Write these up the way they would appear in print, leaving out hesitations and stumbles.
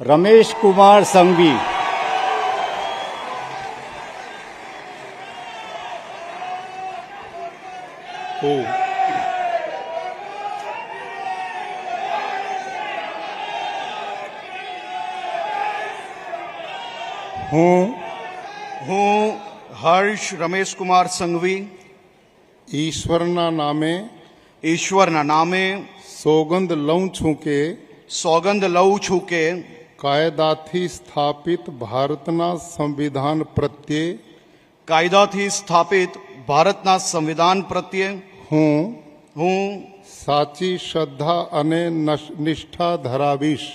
रमेश कुमार संघवी, હું હર્ષ રમેશકુમાર સંઘવી ઈશ્વરના નામે સોગંદ લઉં છું કે સોગંદ લઉં છું કે કાયદાથી સ્થાપિત ભારતના સંવિધાન પ્રત્યે હું સાચી શ્રદ્ધા અને નિષ્ઠા ધરાવીશ.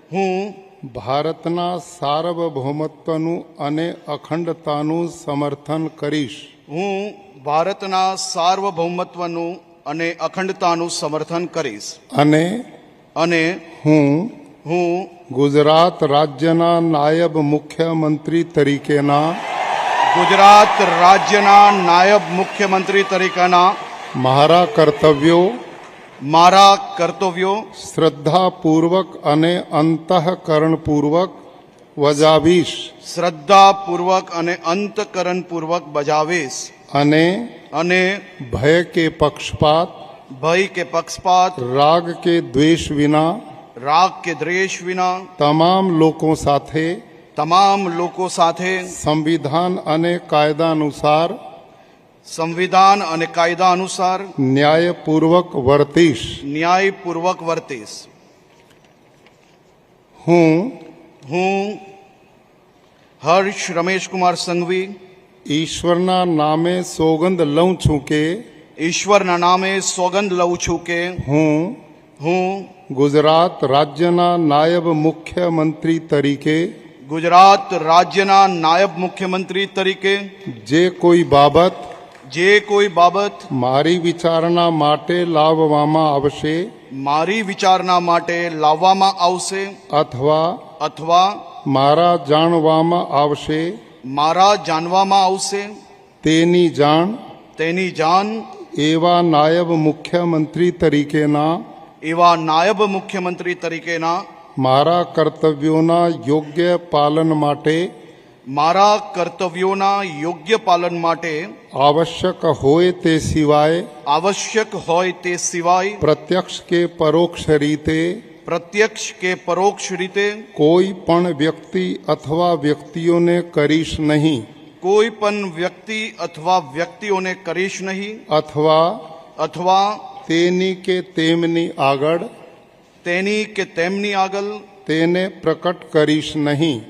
હું ભારતના સાર્વભૌમત્વનું અને અખંડતાનું સમર્થન કરીશ. અને હું ગુજરાત રાજ્યના નાયબ મુખ્યમંત્રી તરીકેના મારા કર્તવ્યો શ્રદ્ધાપૂર્વક અને અંતઃકરણપૂર્વક બજાવીશ. અને ભય કે પક્ષપાત રાગ કે દ્વેષ વિના તમામ લોકો સાથે સંવિધાન અને કાયદા અનુસાર ન્યાયપૂર્વક વર્તીશ. હું હર્ષ રમેશકુમાર સંઘવી ઈશ્વરના નામે સોગંદ લઉં છું કે હું ગુજરાત રાજ્યના નાયબ મુખ્યમંત્રી તરીકે જે કોઈ બાબત મારી વિચારણા માટે લાવવામાં આવશે અથવા મારા જાણવામાં આવશે તેની જાણ એવા નાયબ મુખ્યમંત્રી તરીકેના મારા કર્તવ્યોના યોગ્ય પાલન માટે આવશ્યક હોય તે સિવાય પ્રત્યક્ષ કે પરોક્ષ રીતે કોઈ પણ વ્યક્તિ અથવા વ્યક્તિઓને કરીશ નહીં અથવા તેની કે તેમની આગળ તેને પ્રકટ કરીશ નહીં.